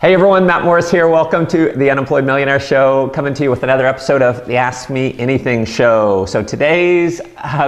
Hey everyone, Matt Morris here. Welcome to the Unemployed Millionaire Show, coming to you with another episode of the Ask Me Anything Show. So today's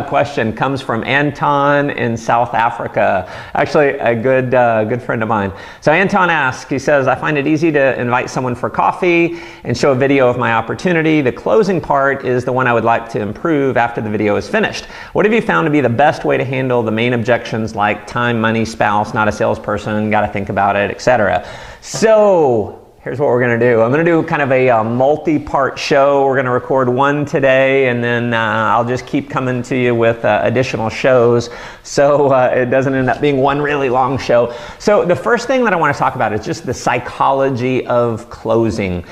question comes from Anton in South Africa, actually a good friend of mine. So Anton asks, he says, I find it easy to invite someone for coffee and show a video of my opportunity. The closing part is the one I would like to improve after the video is finished. What have you found to be the best way to handle the main objections like time, money, spouse, not a salesperson, got to think about it, etc.? So here's what we're going to do. I'm going to do kind of a multi-part show. We're going to record one today, and then I'll just keep coming to you with additional shows so it doesn't end up being one really long show. So the first thing that I want to talk about is just the psychology of closing.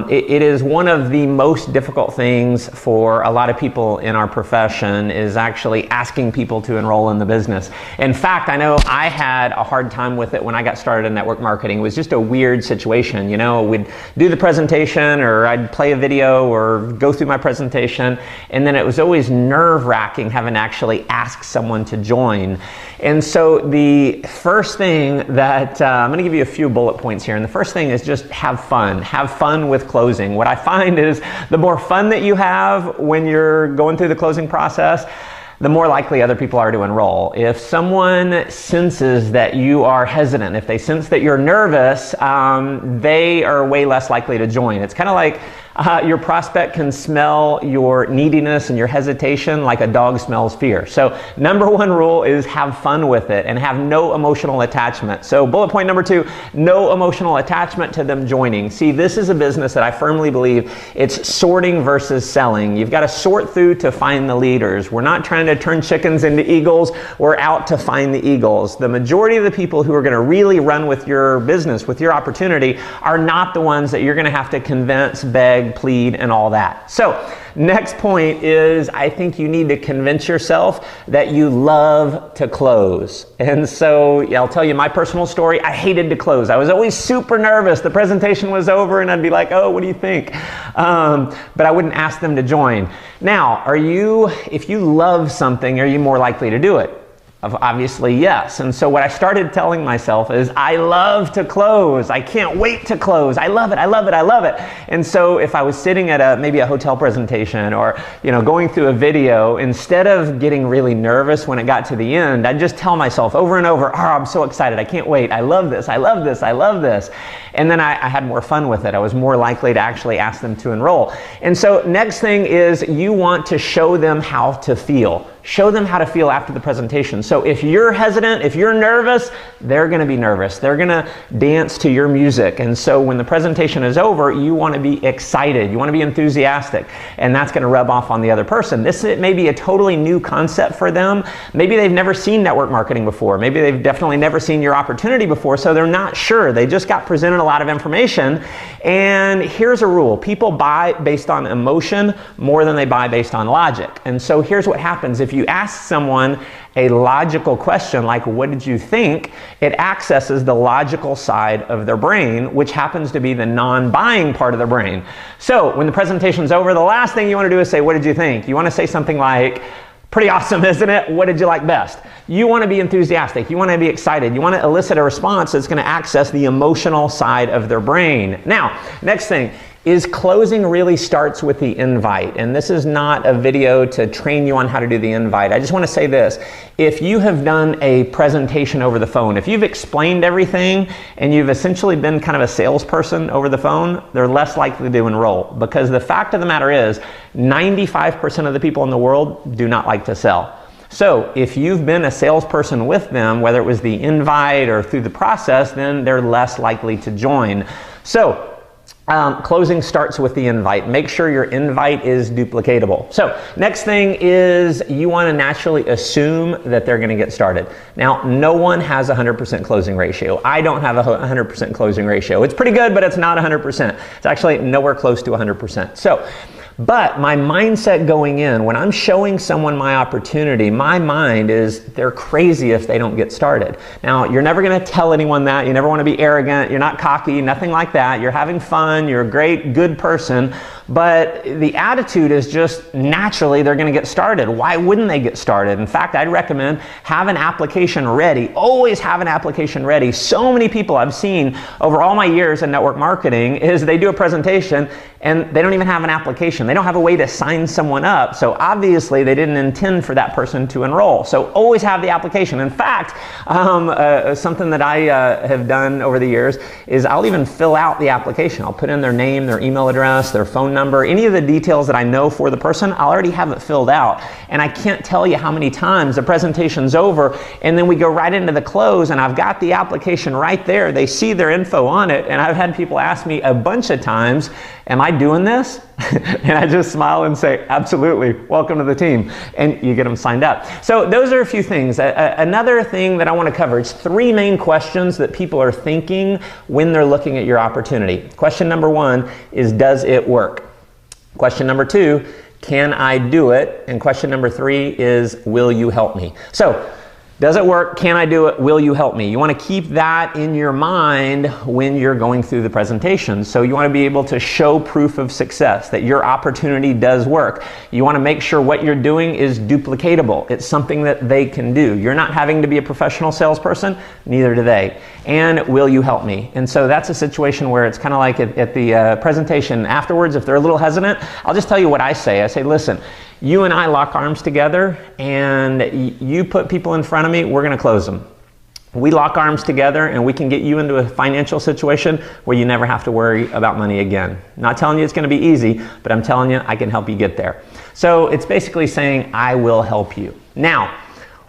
It is one of the most difficult things for a lot of people in our profession is actually asking people to enroll in the business. In fact, I know I had a hard time with it when I got started in network marketing. It was just a weird situation. You know, we'd do the presentation, or I'd play a video or go through my presentation, and then it was always nerve-wracking having to actually ask someone to join. And so the first thing that, I'm going to give you a few bullet points here, and the first thing is just have fun. Have fun with closing. What I find is the more fun that you have when you're going through the closing process, the more likely other people are to enroll. If someone senses that you are hesitant, if they sense that you're nervous, they are way less likely to join. It's kind of like your prospect can smell your neediness and your hesitation like a dog smells fear. So number one rule is have fun with it and have no emotional attachment. So bullet point number 2, no emotional attachment to them joining. See, this is a business that I firmly believe it's sorting versus selling. You've got to sort through to find the leaders. We're not trying to turn chickens into eagles. We're out to find the eagles. The majority of the people who are going to really run with your business, with your opportunity, are not the ones that you're going to have to convince, beg, plead, and all that. So next point is I think you need to convince yourself that you love to close. And so I'll tell you my personal story. I hated to close. I was always super nervous. The presentation was over and I'd be like, oh, what do you think? But I wouldn't ask them to join. Now, if you love something, are you more likely to do it? Obviously, yes. And so what I started telling myself is, I love to close. I can't wait to close. I love it. I love it. I love it. And so if I was sitting at maybe a hotel presentation or, going through a video, instead of getting really nervous when it got to the end, I'd just tell myself over and over, oh, I'm so excited. I can't wait. I love this. I love this. I love this. And then I had more fun with it. I was more likely to actually ask them to enroll. And so next thing is you want to show them how to feel. Show them how to feel after the presentation. So if you're hesitant, if you're nervous, they're going to be nervous. They're going to dance to your music. And so when the presentation is over, you want to be excited. You want to be enthusiastic. And that's going to rub off on the other person. This may be a totally new concept for them. Maybe they've never seen network marketing before. Maybe they've definitely never seen your opportunity before, so they're not sure. They just got presented a lot of information. And here's a rule. People buy based on emotion more than they buy based on logic. And so here's what happens. If you ask someone a logical question like, what did you think? It accesses the logical side of their brain, which happens to be the non-buying part of the brain. So when the presentation's over, the last thing you want to do is say, what did you think? You want to say something like, pretty awesome, isn't it? What did you like best? You want to be enthusiastic. You want to be excited. You want to elicit a response that's going to access the emotional side of their brain. Now, next thing is closing really starts with the invite. And this is not a video to train you on how to do the invite. I just want to say this. If you have done a presentation over the phone, if you've explained everything and you've essentially been kind of a salesperson over the phone, they're less likely to enroll. Because the fact of the matter is, 95% of the people in the world do not like to sell. So if you've been a salesperson with them, whether it was the invite or through the process, then they're less likely to join. So closing starts with the invite. Make sure your invite is duplicatable. So next thing is you want to naturally assume that they're going to get started. Now, no one has a 100% closing ratio. I don't have a 100% closing ratio. It's pretty good, but it's not 100%. It's actually nowhere close to 100%. So But my mindset going in, when I'm showing someone my opportunity, my mind is they're crazy if they don't get started. Now, you're never going to tell anyone that. You never want to be arrogant. You're not cocky, nothing like that. You're having fun. You're a great, good person. but the attitude is just naturally they're going to get started. Why wouldn't they get started? In fact, I'd recommend have an application ready. Always have an application ready. So many people I've seen over all my years in network marketing is they do a presentation and they don't even have an application. They don't have a way to sign someone up. So obviously they didn't intend for that person to enroll. So always have the application. In fact, something that I have done over the years is I'll even fill out the application. I'll put in their name, their email address, their phone number, any of the details that I know for the person, I'll already have it filled out. And I can't tell you how many times the presentation's over and then we go right into the close and I've got the application right there. They see their info on it, and I've had people ask me a bunch of times, am I doing this? And I just smile and say, absolutely, welcome to the team. And you get them signed up. So those are a few things. Another thing that I want to cover is 3 main questions that people are thinking when they're looking at your opportunity. Question number 1 is, does it work? Question number 2, can I do it? And question number 3 is, will you help me? So, does it work? Can I do it? Will you help me? You want to keep that in your mind when you're going through the presentation. So you want to be able to show proof of success, that your opportunity does work. You want to make sure what you're doing is duplicatable. It's something that they can do. You're not having to be a professional salesperson, neither do they. And will you help me? And so that's a situation where it's kind of like at the presentation afterwards, if they're a little hesitant, I'll just tell you what I say. I say, listen, you and I lock arms together and you put people in front of me, we're going to close them. We lock arms together and we can get you into a financial situation where you never have to worry about money again. Not telling you it's going to be easy, but I'm telling you I can help you get there. So it's basically saying, I will help you. Now,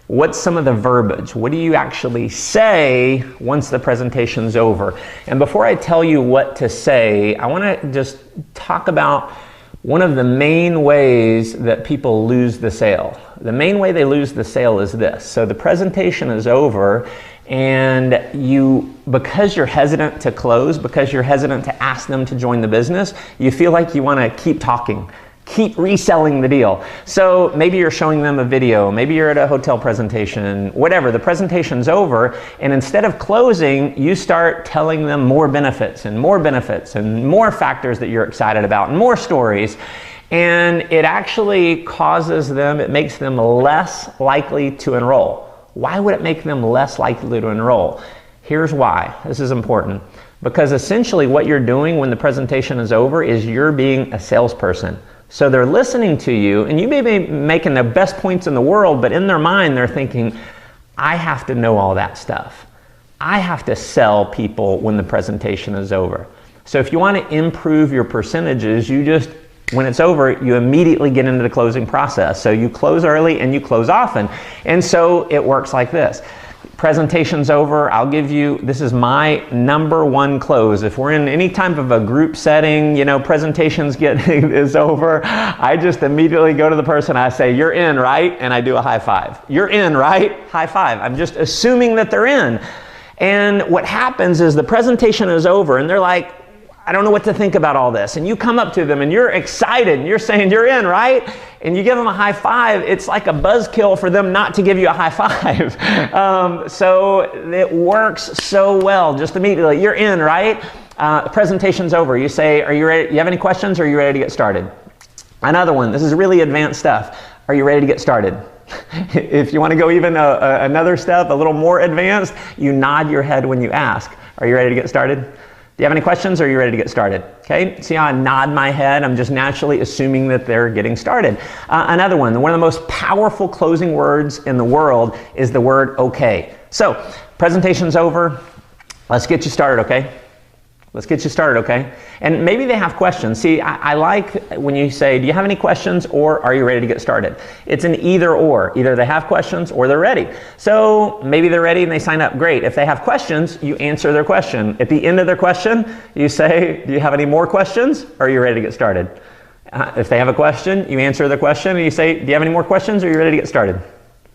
what's some of the verbiage? What do you actually say once the presentation's over? And before I tell you what to say, I want to just talk about one of the main ways that people lose the sale. The main way they lose the sale is this. So the presentation is over and because you're hesitant to close, because you're hesitant to ask them to join the business, you feel like you want to keep talking. Keep reselling the deal. So maybe you're showing them a video, maybe you're at a hotel presentation, whatever, the presentation's over, and instead of closing, you start telling them more benefits and more factors that you're excited about and more stories. And it actually causes them, it makes them less likely to enroll. Why would it make them less likely to enroll? Here's why. This is important. Because essentially what you're doing when the presentation is over is you're being a salesperson. So they're listening to you, and you may be making the best points in the world, but in their mind they're thinking, I have to know all that stuff. I have to sell people when the presentation is over. So if you want to improve your percentages, when it's over, you immediately get into the closing process. So you close early and you close often. And so it works like this. Presentation's over, I'll give you, this is my number 1 close. If we're in any type of a group setting, presentations is over, I just immediately go to the person, I say, you're in, right? And I do a high five. You're in, right? High five. I'm just assuming that they're in. And what happens is the presentation is over and they're like, I don't know what to think about all this. And you come up to them and you're excited and you're saying, you're in, right? And you give them a high five. It's like a buzzkill for them not to give you a high five. So it works so well. Just immediately, you're in, right? The presentation's over. You say, are you ready? You have any questions or are you ready to get started? Another one, this is really advanced stuff. Are you ready to get started? If you want to go even another step, a little more advanced, you nod your head when you ask. Are you ready to get started? Do you have any questions or are you ready to get started? Okay, see how I nod my head? I'm just naturally assuming that they're getting started. Another one of the most powerful closing words in the world is the word okay. So, presentation's over. Let's get you started, okay? Let's get you started, okay? And maybe they have questions. See, I like when you say, do you have any questions or are you ready to get started? It's an either or. Either they have questions or they're ready. So maybe they're ready and they sign up. Great. If they have questions, you answer their question. At the end of their question, you say, do you have any more questions or are you ready to get started? If they have a question, you answer their question and you say, do you have any more questions or are you ready to get started?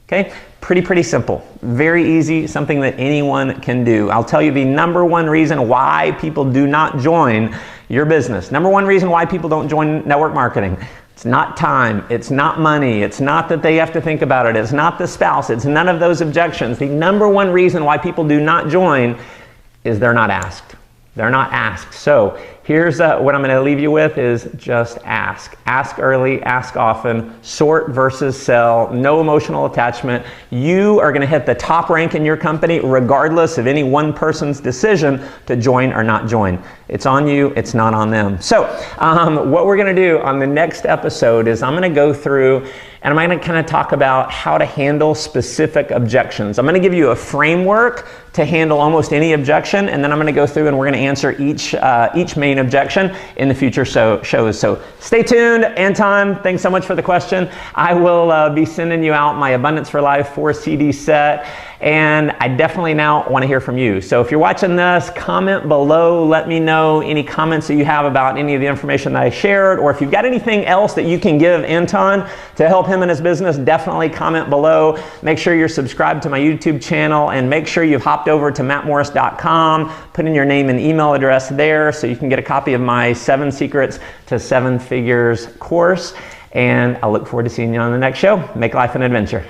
Okay, pretty simple, very easy, something that anyone can do. I'll tell you the number 1 reason why people do not join your business. Number 1 reason why people don't join network marketing. It's not time, it's not money, it's not that they have to think about it, it's not the spouse, it's none of those objections. The number 1 reason why people do not join is they're not asked. They're not asked. So here's what I'm going to leave you with is just ask. Ask early, ask often, sort versus sell, no emotional attachment. You are going to hit the top rank in your company regardless of any one person's decision to join or not join. It's on you, it's not on them. So what we're going to do on the next episode is I'm going to go through and I'm going to kind of talk about how to handle specific objections. I'm going to give you a framework to handle almost any objection, and then I'm going to go through and we're going to answer each main objection in the future shows. So stay tuned. Anton, thanks so much for the question. I will be sending you out my Abundance for Life 4 CD set, and I definitely now want to hear from you. So if you're watching this, comment below. Let me know any comments that you have about any of the information that I shared, or if you've got anything else that you can give Anton to help him in his business, definitely comment below. Make sure you're subscribed to my YouTube channel, and make sure you've hopped over to mattmorris.com, put in your name and email address there so you can get a copy of my 7 Secrets to 7 Figures course. And I look forward to seeing you on the next show. Make life an adventure.